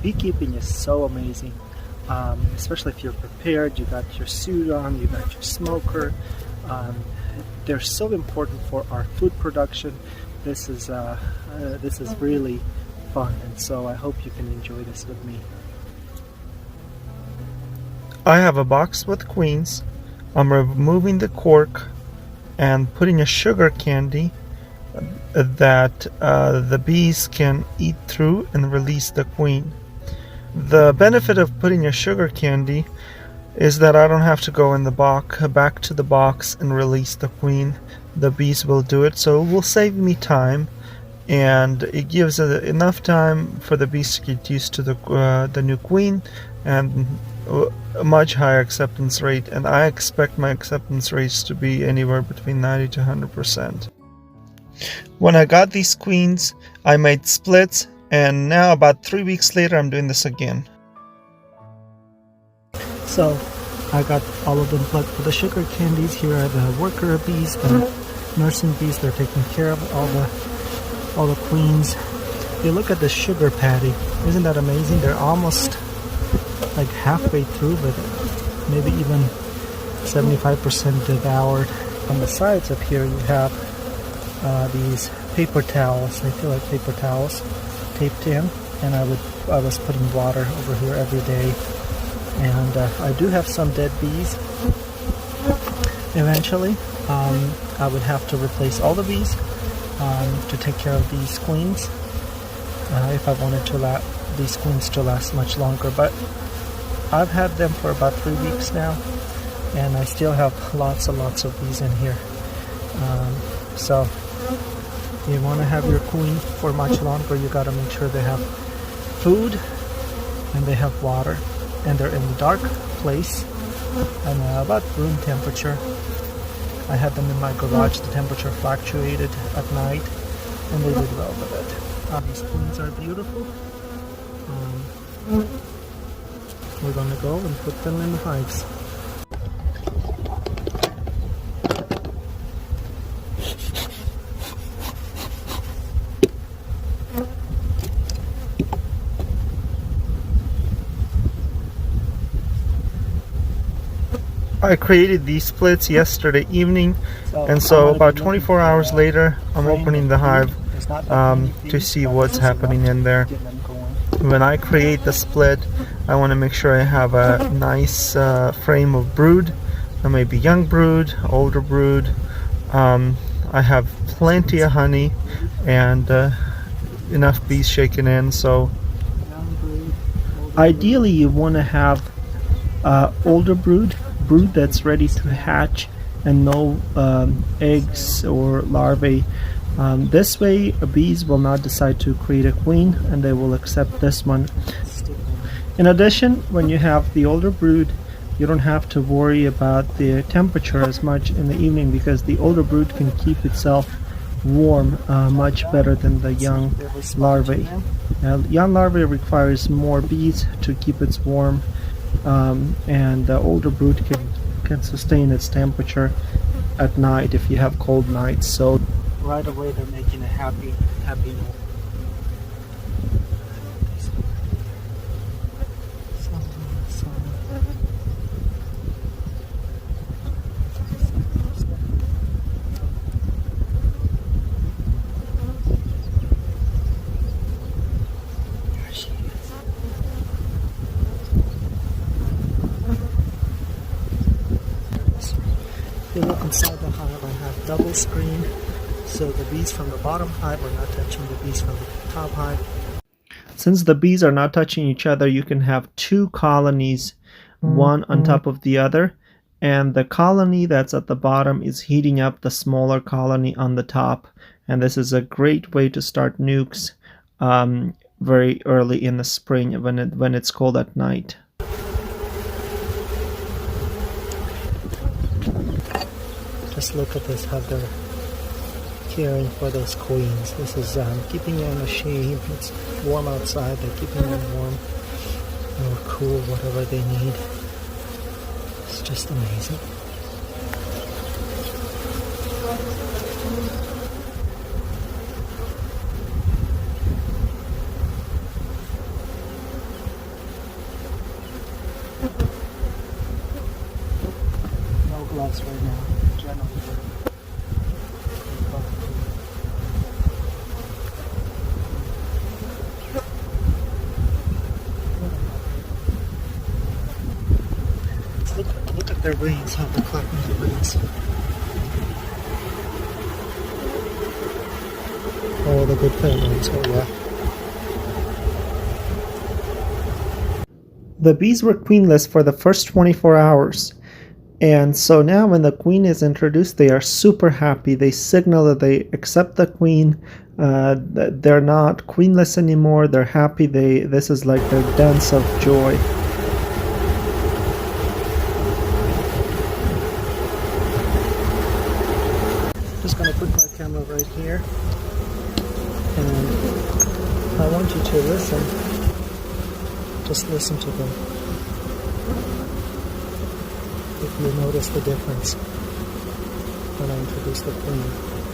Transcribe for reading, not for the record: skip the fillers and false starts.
Beekeeping is so amazing, especially if you're prepared, you got your suit on, you got your smoker. They're so important for our food production. This is really fun, and so I hope you can enjoy this with me. I have a box with queens. I'm removing the cork and putting a sugar candy that the bees can eat through and release the queen. The benefit of putting a sugar candy is that I don't have to go in the back to the box and release the queen. The bees will do it, so it will save me time, and it gives enough time for the bees to get used to the new queen and a much higher acceptance rate. And I expect my acceptance rates to be anywhere between 90 to 100%. When I got these queens, I made splits, and now about 3 weeks later I'm doing this again. So I got all of them plugged for the sugar candies. Here are the worker bees, the nursing bees. They're taking care of all the queens. If you look at the sugar patty, isn't that amazing? They're almost like halfway through, but maybe even 75% devoured. On the sides up here you have these paper towels. I feel like paper towels taped in, and I was putting water over here every day. And I do have some dead bees. Eventually I would have to replace all the bees to take care of these queens if I wanted to these queens to last much longer. But I've had them for about 3 weeks now, and I still have lots and lots of bees in here. So you want to have your queen for much longer, you got to make sure they have food and they have water, and they're in a dark place and about room temperature. I had them in my garage. The temperature fluctuated at night, and they did well with it. These queens are beautiful. We're gonna go and put them in the hives. I created these splits yesterday evening, and so about 24 hours later I'm opening the hive to see what's happening in there. When I create the split, I want to make sure I have a nice frame of brood, maybe young brood, older brood. I have plenty of honey and enough bees shaken in. So ideally you want to have older brood that's ready to hatch, and no eggs or larvae. This way bees will not decide to create a queen, and they will accept this one. In addition, when you have the older brood, you don't have to worry about the temperature as much in the evening, because the older brood can keep itself warm much better than the young larvae. Young larvae requires more bees to keep it warm, and the older brood can sustain its temperature at night if you have cold nights. So right away they're making a happy noise. If you look inside the hive, I have double screen, so the bees from the bottom hive are not touching the bees from the top hive. Since the bees are not touching each other, you can have two colonies, one on top of the other, and the colony that's at the bottom is heating up the smaller colony on the top. And this is a great way to start nukes very early in the spring when it's cold at night. Just look at this, how they're caring for those queens. This is keeping you in the shade. It's warm outside. They're keeping them warm or cool, whatever they need. It's just amazing. their wings, how they're clapping their wings. Oh, the good feelings, oh yeah. The bees were queenless for the first 24 hours. And so now when the queen is introduced, they are super happy. They signal that they accept the queen. They're not queenless anymore. They're happy. This is like their dance of joy. Just going to put my camera right here. And I want you to listen. Just listen to them. If you notice the difference when I introduce the queen.